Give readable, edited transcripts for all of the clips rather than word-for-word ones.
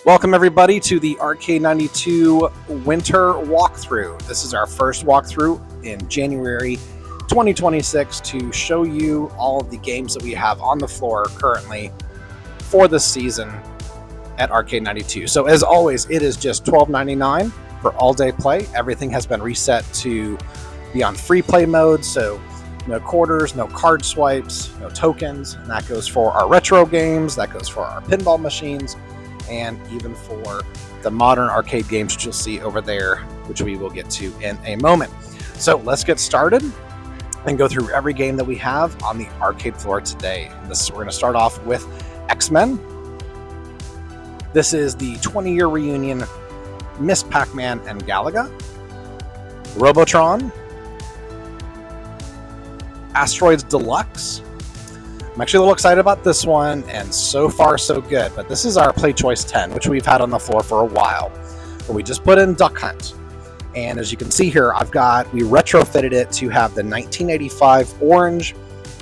Welcome everybody to the Arcade 92 Winter Walkthrough. This is our first walkthrough in January 2026 to show you all of the games that we have on the floor currently for this season at Arcade 92. So as always, it is just $12.99 for all day play. Everything has been reset to be on free play mode, so no quarters, no card swipes, no tokens, and that goes for our retro games, that goes for our pinball machines, and even for the modern arcade games, which you'll see over there, which we will get to in a moment. So let's get started and go through every game that we have on the arcade floor today. We're going to start off with X-Men. This is the 20-year reunion, Miss Pac-Man and Galaga. Robotron. Asteroids Deluxe. I'm actually a little excited about this one, and so far so good, but this is our Play Choice 10, which we've had on the floor for a while. But we just put in Duck Hunt, and as you can see here, we retrofitted it to have the 1985 orange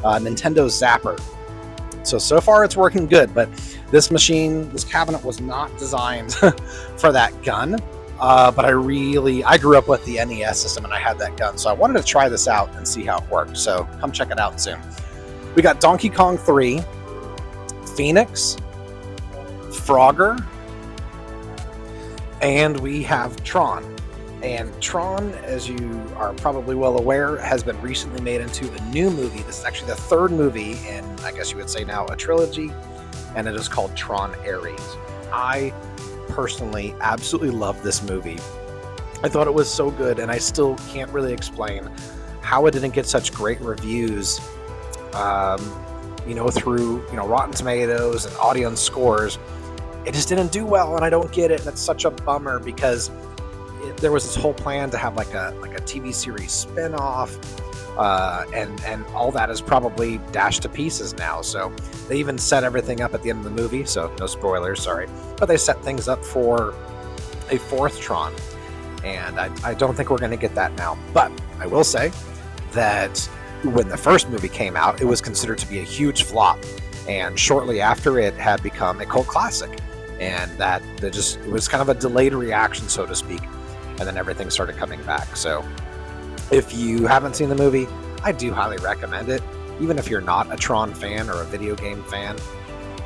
Nintendo Zapper. So far it's working good, but this cabinet was not designed for that gun, but I grew up with the NES system and I had that gun, so I wanted to try this out and see how it worked, so come check it out soon. We got Donkey Kong 3, Phoenix, Frogger, and we have Tron. And Tron, as you are probably well aware, has been recently made into a new movie. This is actually the third movie in, I guess you would say now, a trilogy, and it is called Tron Ares. I personally absolutely love this movie. I thought it was so good, and I still can't really explain how it didn't get such great reviews through Rotten Tomatoes and audience scores. It just didn't do well, and I don't get it, and it's such a bummer because there was this whole plan to have like a TV series spin-off, and all that is probably dashed to pieces now. So they even set everything up at the end of the movie, so no spoilers, sorry, but they set things up for a fourth Tron, and I don't think we're going to get that now. But I will say that when the first movie came out, it was considered to be a huge flop, and shortly after it had become a cult classic, and it was kind of a delayed reaction, so to speak, and then everything started coming back. So if you haven't seen the movie, I do highly recommend it. Even if you're not a Tron fan or a video game fan,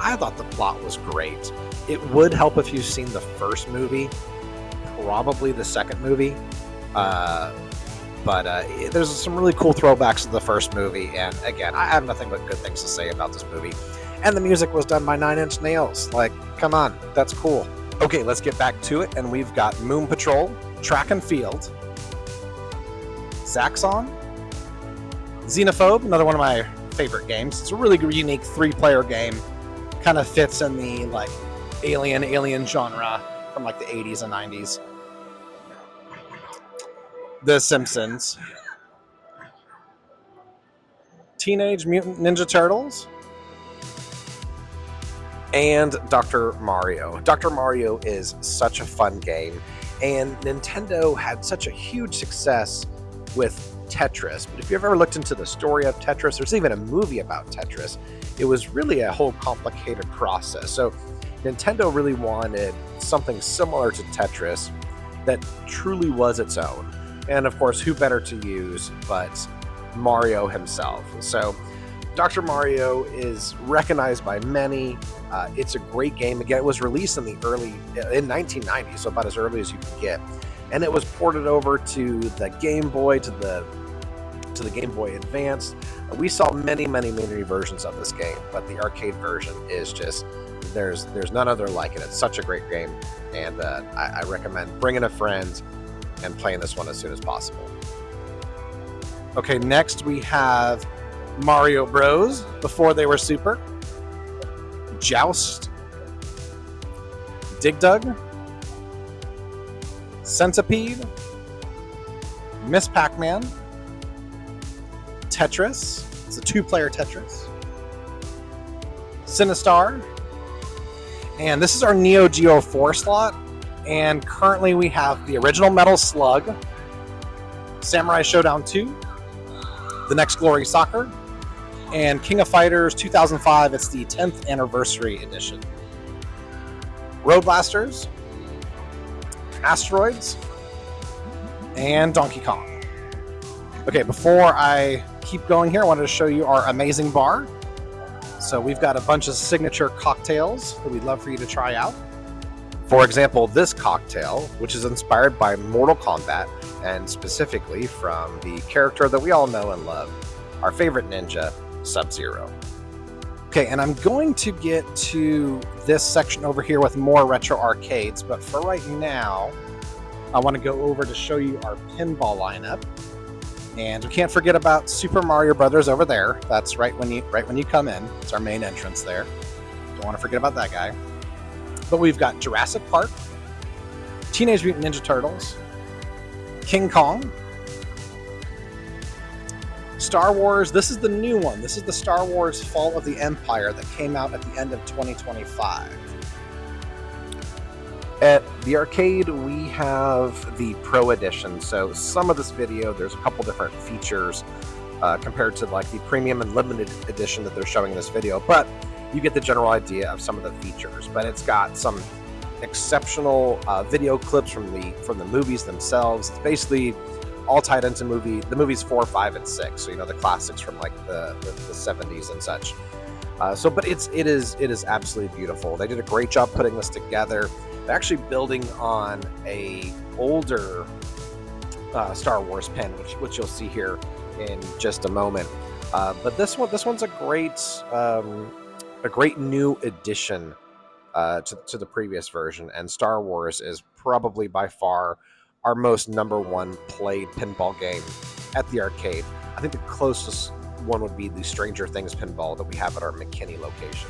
I thought the plot was great. It would help if you've seen the first movie, probably the second movie, but there's some really cool throwbacks to the first movie, and again, I have nothing but good things to say about this movie. And the music was done by Nine Inch Nails. Like, come on, that's cool. Okay, let's get back to it, and we've got Moon Patrol, Track and Field, Zaxxon, Xenophobe, another one of my favorite games. It's a really unique three-player game. Kind of fits in the like alien genre from like the 80s and 90s. The Simpsons, Teenage Mutant Ninja Turtles, and Dr. Mario. Dr. Mario is such a fun game, and Nintendo had such a huge success with Tetris. But if you've ever looked into the story of Tetris, there's even a movie about Tetris. It was really a whole complicated process. So Nintendo really wanted something similar to Tetris that truly was its own. And of course, who better to use but Mario himself? So Dr. Mario is recognized by many. It's a great game. Again, it was released in 1990, so about as early as you can get. And it was ported over to the Game Boy, to the Game Boy Advance. We saw many versions of this game, but the arcade version is just, there's none other like it. It's such a great game, and I recommend bringing a friend and playing this one as soon as possible. Okay, next we have Mario Bros. Before they were Super, Joust, Dig Dug, Centipede, Miss Pac-Man, Tetris, it's a two-player Tetris, Sinistar, and this is our Neo Geo 4 slot. And currently we have the original Metal Slug, Samurai Showdown 2, The Next Glory Soccer, and King of Fighters 2005. It's the 10th anniversary edition. Road Blasters, Asteroids, and Donkey Kong. Okay, before I keep going here, I wanted to show you our amazing bar. So we've got a bunch of signature cocktails that we'd love for you to try out. For example, this cocktail, which is inspired by Mortal Kombat, and specifically from the character that we all know and love, our favorite ninja, Sub-Zero. Okay, and I'm going to get to this section over here with more retro arcades, but for right now, I want to go over to show you our pinball lineup. And we can't forget about Super Mario Brothers over there. That's right when you come in. It's our main entrance there. Don't want to forget about that guy. But we've got Jurassic Park, Teenage Mutant Ninja Turtles, King Kong, Star Wars. This is the new one. This is the Star Wars Fall of the Empire that came out at the end of 2025. At the arcade, we have the Pro Edition. So some of this video, there's a couple different features compared to like the Premium and Limited Edition that they're showing in this video. But you get the general idea of some of the features. But it's got some exceptional video clips from the movies themselves. It's basically all tied into the movies 4, 5, and 6. So, you know, the classics from like the 70s and such. But it is absolutely beautiful. They did a great job putting this together. They're actually building on a older Star Wars pin, which you'll see here in just a moment. But this one's a great new addition to the previous version. And Star Wars is probably by far our most #1 played pinball game at the arcade. I think the closest one would be the Stranger Things pinball that we have at our McKinney location.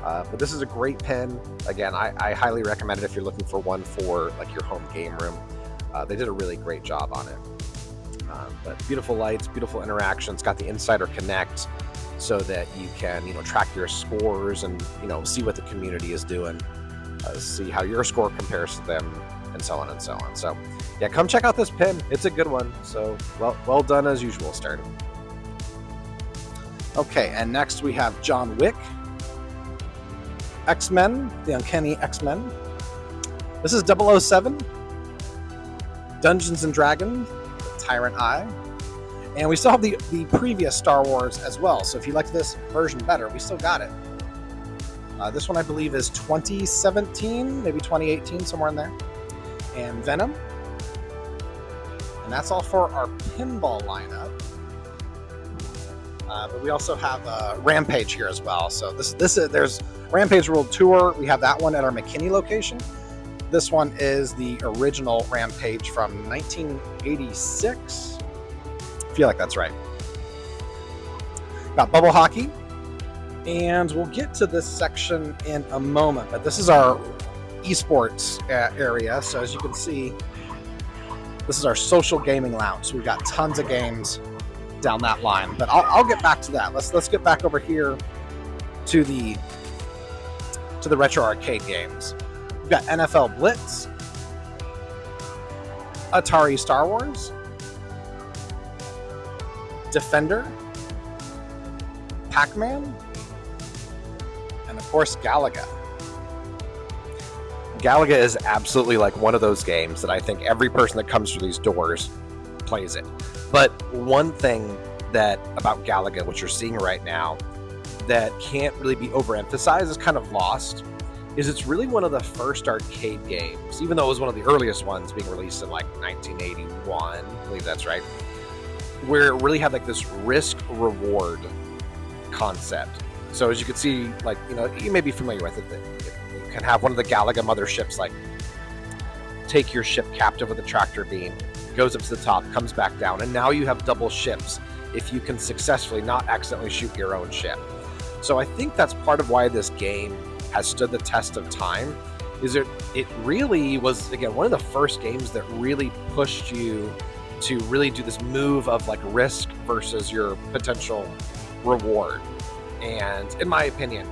But this is a great pin. Again, I highly recommend it if you're looking for one for like your home game room. They did a really great job on it. But beautiful lights, beautiful interactions. Got the Insider Connect so that you can track your scores and see what the community is doing, see how your score compares to them, and so on and so on. So yeah, come check out this pin. It's a good one. So well done as usual, Stern. Okay, and next we have John Wick, X-Men, the Uncanny X-Men. This is 007, Dungeons and Dragons, the Tyrant Eye. And we still have the previous Star Wars as well. So if you like this version better, we still got it. This one I believe is 2017, maybe 2018, somewhere in there. And Venom. And that's all for our pinball lineup. But we also have Rampage here as well. So there's Rampage World Tour. We have that one at our McKinney location. This one is the original Rampage from 1986. I feel like that's right. Got Bubble Hockey. And we'll get to this section in a moment. But this is our esports area. So as you can see, this is our social gaming lounge. So we've got tons of games down that line, but I'll get back to that. Let's get back over here to the retro arcade games. We've got NFL Blitz, Atari Star Wars, Defender, Pac-Man, and of course Galaga. Galaga is absolutely like one of those games that I think every person that comes through these doors plays it. But one thing about Galaga, which you're seeing right now, that can't really be overemphasized, is kind of lost, is it's really one of the first arcade games, even though it was one of the earliest ones being released in like 1981, I believe that's right, where it really had like this risk-reward concept. So as you can see, like, you may be familiar with it, that you can have one of the Galaga motherships like take your ship captive with a tractor beam, goes up to the top, comes back down, and now you have double ships if you can successfully not accidentally shoot your own ship. So I think that's part of why this game has stood the test of time, is it really was, again, one of the first games that really pushed you to really do this move of like risk versus your potential reward. And in my opinion,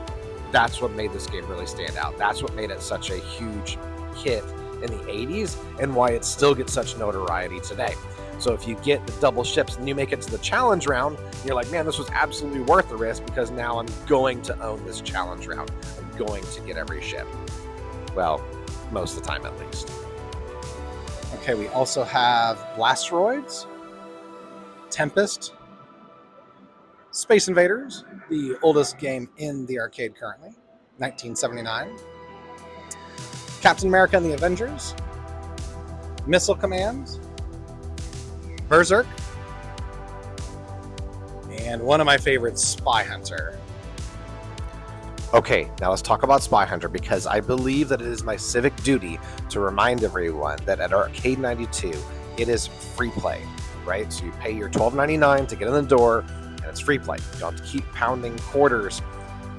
that's what made this game really stand out. That's what made it such a huge hit in the 80s and why it still gets such notoriety today. So if you get the double ships and you make it to the challenge round, you're like, man, this was absolutely worth the risk because now I'm going to own this challenge round. I'm going to get every ship. Well, most of the time at least. Okay, we also have Blasteroids, Tempest, Space Invaders, the oldest game in the arcade currently, 1979. Captain America and the Avengers, Missile Command, Berserk, and one of my favorites, Spy Hunter. Okay, now let's talk about Spy Hunter, because I believe that it is my civic duty to remind everyone that at Arcade 92, it is free play, right? So you pay your $12.99 to get in the door, and it's free play. You don't have to keep pounding quarters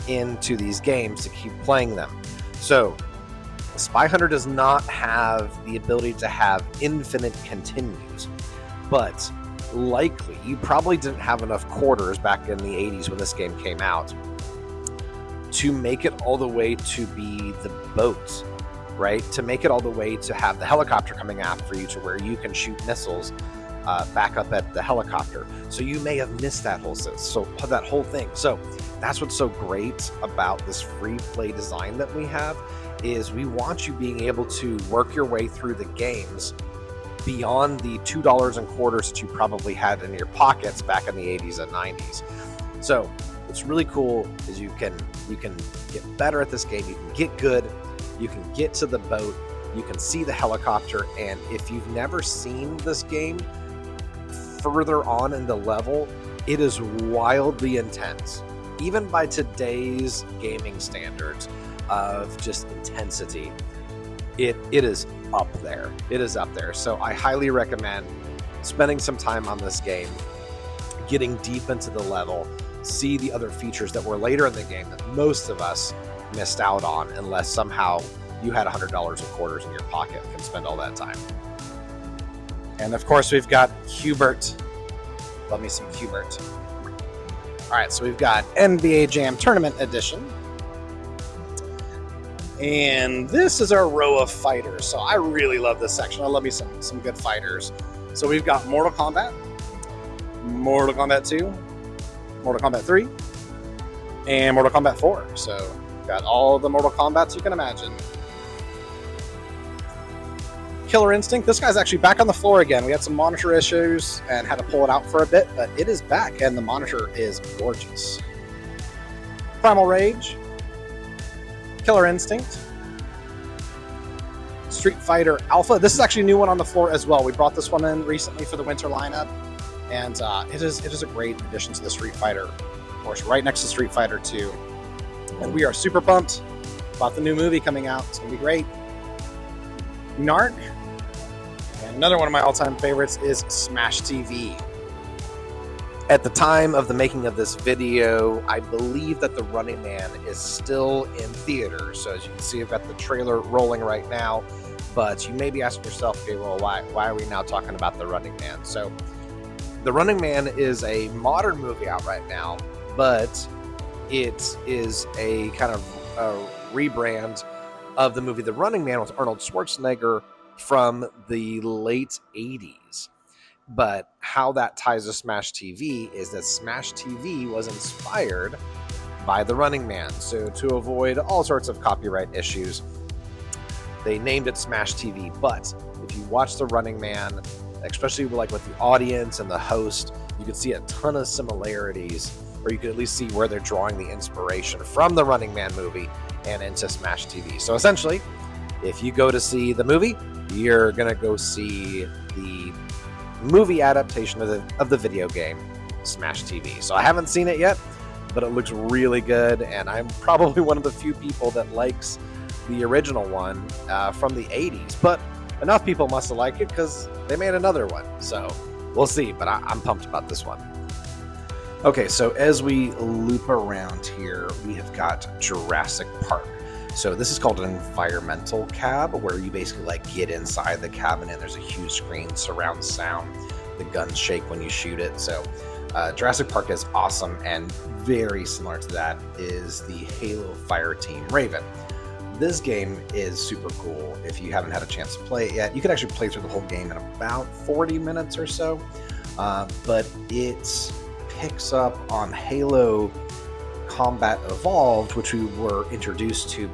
into these games to keep playing them. So Spy Hunter does not have the ability to have infinite continues, but likely you probably didn't have enough quarters back in the 80s when this game came out to make it all the way to be the boat, right? To make it all the way to have the helicopter coming after you to where you can shoot missiles back up at the helicopter. So you may have missed that whole thing. So that's what's so great about this free play design that we have, is we want you being able to work your way through the games beyond the $2 and quarters that you probably had in your pockets back in the 80s and 90s. So what's really cool is you can get better at this game, you can get good, you can get to the boat, you can see the helicopter, and if you've never seen this game further on in the level, it is wildly intense. Even by today's gaming standards of just intensity, it is up there. It is up there. So I highly recommend spending some time on this game, getting deep into the level, see the other features that were later in the game that most of us missed out on, unless somehow you had $100 in quarters in your pocket and can spend all that time. And of course, we've got Hubert. Love me some Hubert. All right, so we've got NBA Jam Tournament Edition. And this is our row of fighters. So I really love this section. I love me some good fighters. So we've got Mortal Kombat, Mortal Kombat 2, Mortal Kombat 3, and Mortal Kombat 4. So we've got all the Mortal Kombats you can imagine. Killer Instinct. This guy's actually back on the floor again. We had some monitor issues and had to pull it out for a bit, but it is back, and the monitor is gorgeous. Primal Rage, Killer Instinct, Street Fighter Alpha. This is actually a new one on the floor as well. We brought this one in recently for the winter lineup, and it is a great addition to the Street Fighter. Of course, right next to Street Fighter 2. And we are super pumped about the new movie coming out. It's going to be great. Narc. And another one of my all-time favorites is Smash TV. At the time of the making of this video, I believe that The Running Man is still in theaters. So as you can see, I've got the trailer rolling right now, but you may be asking yourself, okay, well, why are we now talking about The Running Man? So The Running Man is a modern movie out right now, but it is a kind of a rebrand of the movie The Running Man with Arnold Schwarzenegger from the late 80s. But how that ties to Smash TV is that Smash TV was inspired by The Running Man. So to avoid all sorts of copyright issues, they named it Smash TV. But if you watch The Running Man, especially like with the audience and the host, you can see a ton of similarities, or you can at least see where they're drawing the inspiration from the Running Man movie and into Smash TV. So essentially, if you go to see the movie, you're going to go see the movie adaptation of the video game Smash TV. So I haven't seen it yet, but it looks really good, and I'm probably one of the few people that likes the original one from the 80s, but enough people must have liked it because they made another one. So we'll see, but I'm pumped about this one. Okay, so as we loop around here, we have got Jurassic Park. So this is called an environmental cab, where you basically like get inside the cabin and there's a huge screen, surround sound, the guns shake when you shoot it. So Jurassic Park is awesome, and very similar to that is the Halo Fire Team Raven. This game is super cool. If you haven't had a chance to play it yet, you can actually play through the whole game in about 40 minutes or so, but it picks up on Halo Combat Evolved, which we were introduced to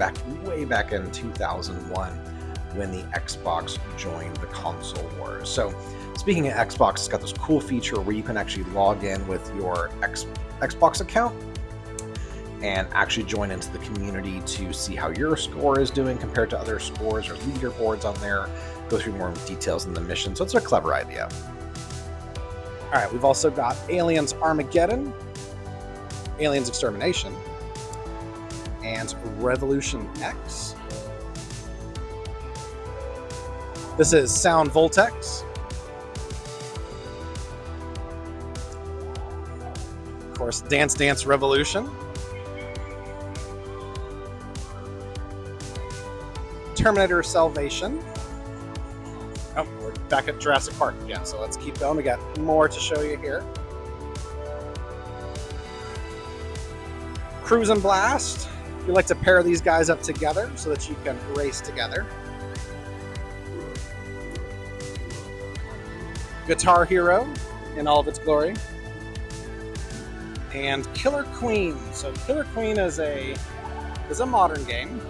way back in 2001 when the Xbox joined the console wars. So speaking of Xbox, it's got this cool feature where you can actually log in with your Xbox account and actually join into the community to see how your score is doing compared to other scores or leaderboards on there, go through more details in the mission. So it's a clever idea. All right, we've also got Aliens Armageddon, Aliens Extermination, and Revolution X. This is Sound Voltex. Of course, Dance Dance Revolution. Terminator Salvation. Oh, we're back at Jurassic Park again, so let's keep going. We got more to show you here. Cruise and Blast. We like to pair these guys up together so that you can race together. Guitar Hero in all of its glory. And Killer Queen. So Killer Queen is a modern game.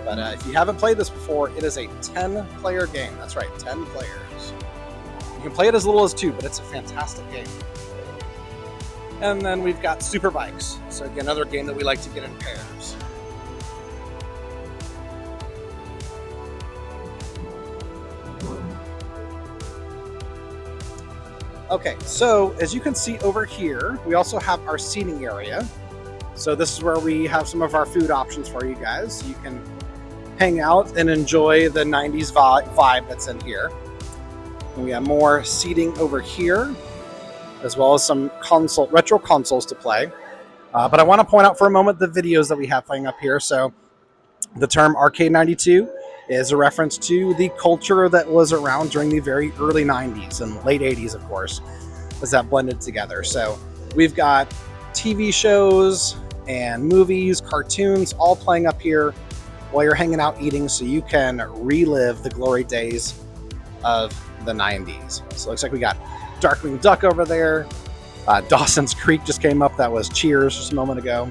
But if you haven't played this before, it is a 10-player game. That's right, 10 players. You can play it as little as 2, but it's a fantastic game. And then we've got Super Bikes. So again, another game that we like to get in pairs. Okay, so as you can see over here, we also have our seating area. So this is where we have some of our food options for you guys. You can hang out and enjoy the 90s vibe that's in here. And we have more seating over here, as well as some retro consoles to play. But I want to point out for a moment the videos that we have playing up here. So the term Arcade 92 is a reference to the culture that was around during the very early 90s and late 80s, of course, as that blended together. So we've got TV shows and movies, cartoons, all playing up here while you're hanging out eating, so you can relive the glory days of the 90s. So it looks like we got Darkwing Duck over there. Dawson's Creek just came up. That was Cheers just a moment ago.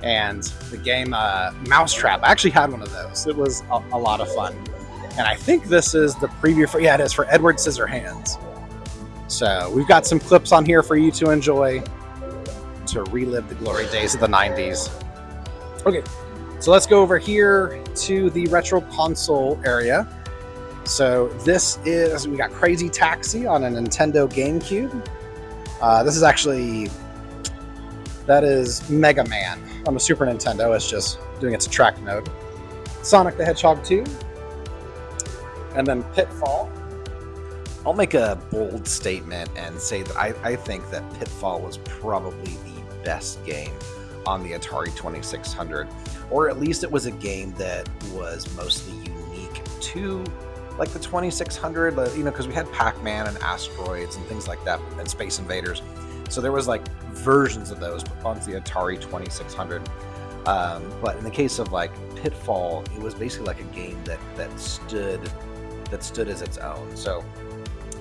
And the game Mousetrap. I actually had one of those. It was a lot of fun. And I think this is the preview for, yeah, it is, for Edward Scissorhands. So we've got some clips on here for you to enjoy to relive the glory days of the 90s. Okay, so let's go over here to the retro console area. So this is, we got Crazy Taxi on a Nintendo GameCube. This is actually, that is Mega Man on the Super Nintendo. It's just doing its track mode. Sonic the Hedgehog 2. And then Pitfall. I'll make a bold statement and say that I think that Pitfall was probably the best game on the Atari 2600, or at least it was a game that was mostly unique to like the 2600, you know, because we had Pac-Man and Asteroids and things like that, and Space Invaders. So there was like versions of those onto the Atari 2600. But in the case of like Pitfall, it was basically like a game that stood as its own. So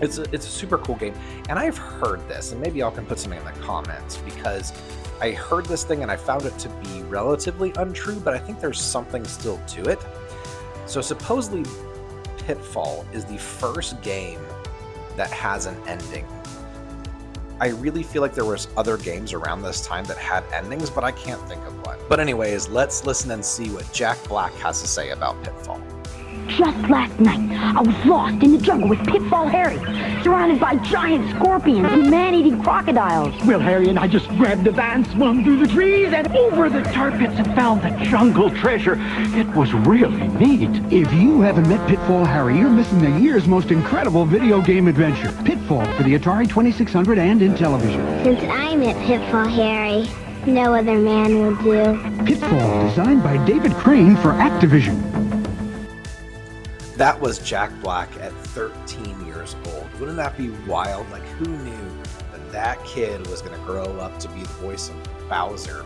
it's a super cool game. And I've heard this, and maybe y'all can put something in the comments, because I heard this thing and I found it to be relatively untrue, but I think there's something still to it. So supposedly Pitfall is the first game that has an ending. I really feel like there was other games around this time that had endings, but I can't think of one. But anyways, let's listen and see what Jack Black has to say about Pitfall. Just last night, I was lost in the jungle with Pitfall Harry, surrounded by giant scorpions and man-eating crocodiles. Well, Harry and I just grabbed the van, swung through the trees, and over the tar pits and found the jungle treasure. It was really neat. If you haven't met Pitfall Harry, you're missing the year's most incredible video game adventure. Pitfall for the Atari 2600 and in television. Since I met Pitfall Harry, no other man will do. Pitfall, designed by David Crane for Activision. That was Jack Black at 13 years old. Wouldn't that be wild? Like, who knew that kid was going to grow up to be the voice of Bowser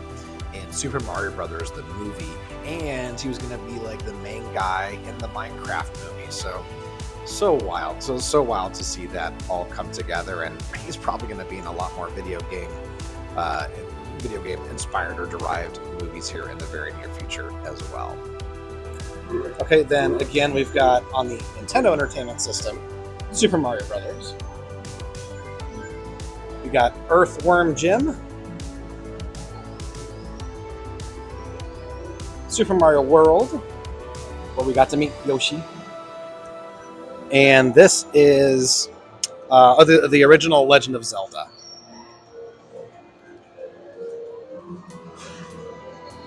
in Super Mario Brothers, the movie, and he was going to be like the main guy in the Minecraft movie. So wild. So wild to see that all come together, and he's probably going to be in a lot more video game video game inspired or derived movies here in the very near future as well. Okay, then again, we've got on the Nintendo Entertainment System, Super Mario Brothers. We got Earthworm Jim, Super Mario World, where we got to meet Yoshi. And this is the original Legend of Zelda.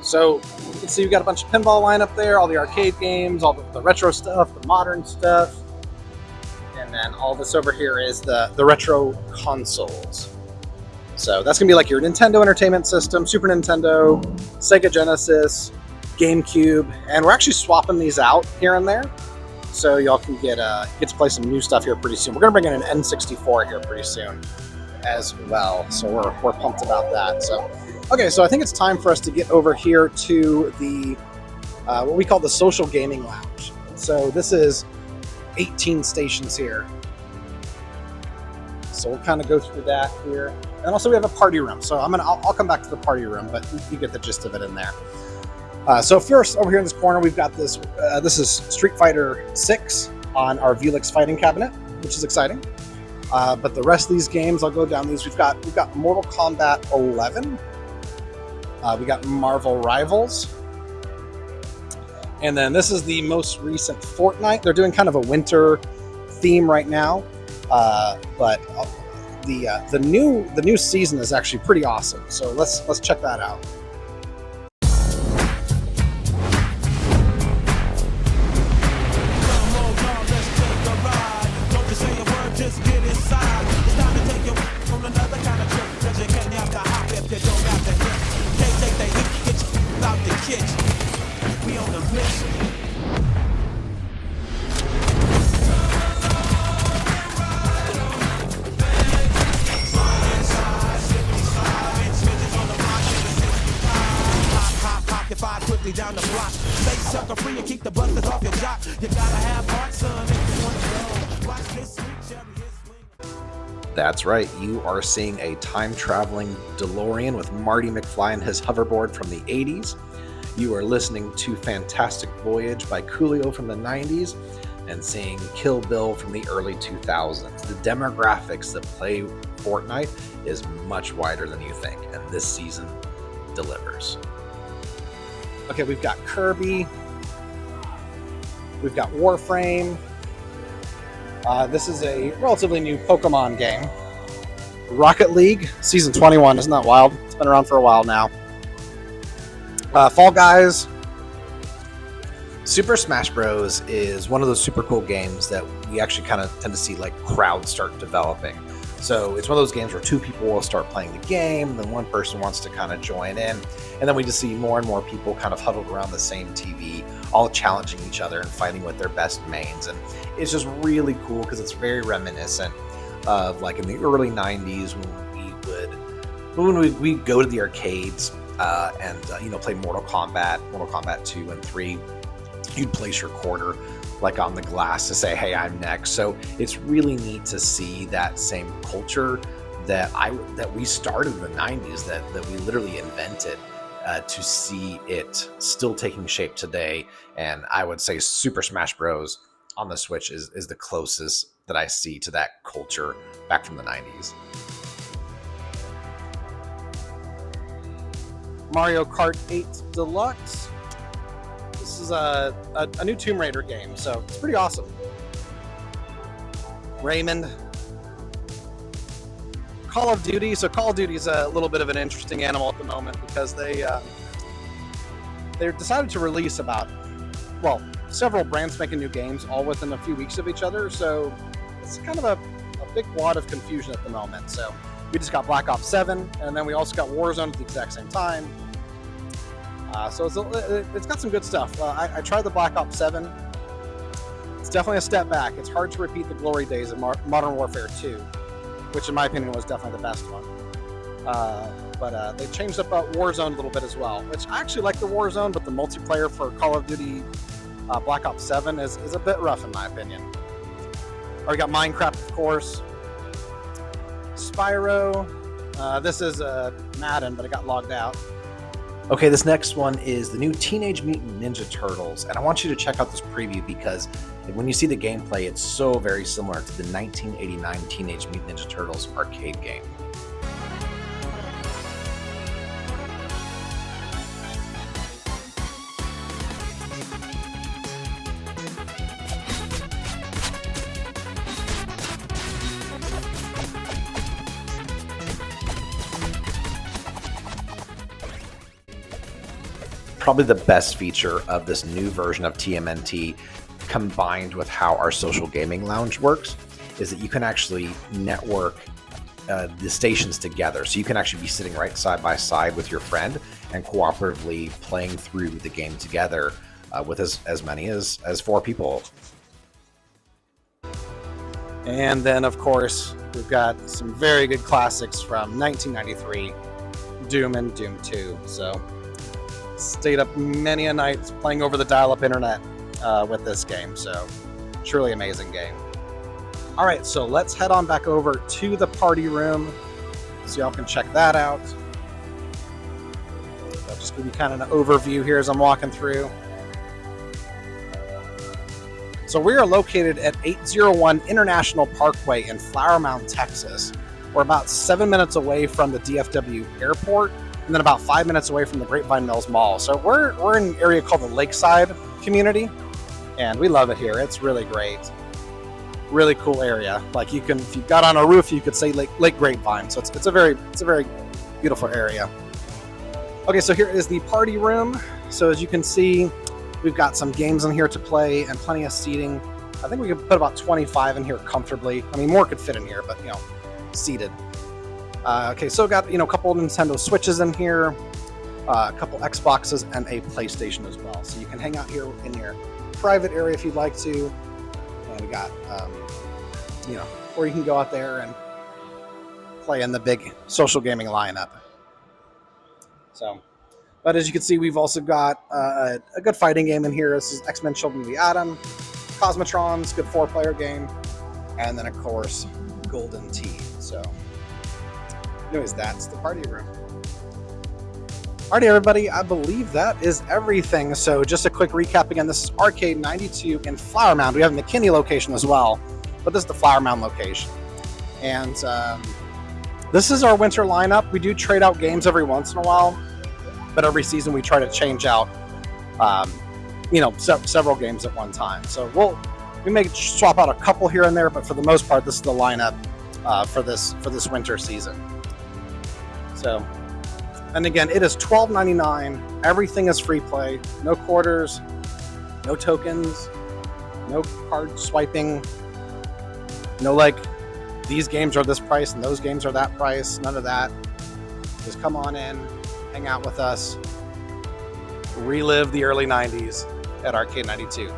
So you can see we've got a bunch of pinball lineup there, all the arcade games, all the retro stuff, the modern stuff. And then all this over here is the retro consoles. So that's going to be like your Nintendo Entertainment System, Super Nintendo, Sega Genesis, GameCube, and we're actually swapping these out here and there. So y'all can get to play some new stuff here pretty soon. We're going to bring in an N64 here pretty soon as well. So we're pumped about that. So, okay, so I think it's time for us to get over here to the what we call the Social Gaming Lounge. So this is 18 stations here. So we'll kind of go through that here. And also we have a party room. So I'll come back to the party room, but you get the gist of it in there. So first, over here in this corner, we've got this. This is Street Fighter 6 on our Vulix fighting cabinet, which is exciting. But the rest of these games, I'll go down these. We've got Mortal Kombat 11. We got Marvel Rivals. And then this is the most recent Fortnite. They're doing kind of a winter theme right now. But the new season is actually pretty awesome. So let's check that out. Down the block, stay sucker free and keep the busters off your jock. You gotta have heart, son, if you want to go. Watch this sweet cherry. That's right, you are seeing a time-traveling DeLorean with Marty McFly and his hoverboard from the 80s. You are listening to Fantastic Voyage by Coolio from the 90s and seeing Kill Bill from the early 2000s. The demographics that play Fortnite is much wider than you think, and this season delivers. Okay, we've got Kirby. We've got Warframe. This is a relatively new Pokemon game. Rocket League, Season 21. Isn't that wild? It's been around for a while now. Fall Guys. Super Smash Bros. Is one of those super cool games that we actually kind of tend to see like crowds start developing. So it's one of those games where two people will start playing the game, and then one person wants to kind of join in. And then we just see more and more people kind of huddled around the same TV, all challenging each other and fighting with their best mains. And it's just really cool because it's very reminiscent of like in the early 90s when we'd go to the arcades and play Mortal Kombat 2 and 3. You'd place your quarter like on the glass to say, hey, I'm next. So it's really neat to see that same culture that we started in the 90s, that we literally invented, to see it still taking shape today. And I would say Super Smash Bros. On the Switch is the closest that I see to that culture back from the 90s. Mario Kart 8 Deluxe. This is a new Tomb Raider game, so it's pretty awesome. Raymond. Call of Duty. So Call of Duty is a little bit of an interesting animal at the moment because they decided to release several brands making new games all within a few weeks of each other. So it's kind of a big wad of confusion at the moment. So we just got Black Ops 7, and then we also got Warzone at the exact same time. So it's got some good stuff. I tried the Black Ops 7. It's definitely a step back. It's hard to repeat the glory days of Modern Warfare 2, which in my opinion was definitely the best one. But they changed up Warzone a little bit as well, which I actually like the Warzone, but the multiplayer for Call of Duty Black Ops 7 is a bit rough in my opinion. Or we got Minecraft, of course. Spyro. This is Madden, but it got logged out. Okay, this next one is the new Teenage Mutant Ninja Turtles, and I want you to check out this preview because when you see the gameplay, it's so very similar to the 1989 Teenage Mutant Ninja Turtles arcade game. Probably the best feature of this new version of TMNT, combined with how our social gaming lounge works, is that you can actually network the stations together. So you can actually be sitting right side by side with your friend and cooperatively playing through the game together with as many as 4 people. And then, of course, we've got some very good classics from 1993, Doom and Doom 2. So stayed up many a night playing over the dial-up internet with this game. So truly amazing game. All right, so let's head on back over to the party room so y'all can check that out. I'll just give you kind of an overview here as I'm walking through. So we are located at 801 International Parkway in Flower Mound, Texas. We're about 7 minutes away from the DFW airport, and then about 5 minutes away from the Grapevine Mills Mall. So we're in an area called the Lakeside community, and we love it here. It's really great. Really cool area. Like you can, if you got on a roof, you could say Lake Grapevine. So it's a very beautiful area. Okay, so here is the party room. So as you can see, we've got some games in here to play and plenty of seating. I think we could put about 25 in here comfortably. I mean, more could fit in here, but seated. Okay, so got a couple of Nintendo Switches in here, a couple Xboxes, and a PlayStation as well. So you can hang out here in your private area if you'd like to. And we got, or you can go out there and play in the big social gaming lineup. So, but as you can see, we've also got a good fighting game in here. This is X-Men Children of the Atom, Cosmotron's good 4-player game, and then of course Golden Tee. So anyways, that's the party room. Alrighty, everybody, I believe that is everything. So just a quick recap again, this is Arcade 92 in Flower Mound. We have a McKinney location as well, but this is the Flower Mound location. And this is our winter lineup. We do trade out games every once in a while, but every season we try to change out, several games at one time. So we may swap out a couple here and there, but for the most part, this is the lineup for this winter season. So, and again, it is $12.99. Everything is free play. No quarters, no tokens, no card swiping, no these games are this price and those games are that price. None of that. Just come on in, hang out with us, relive the early 90s at Arcade 92.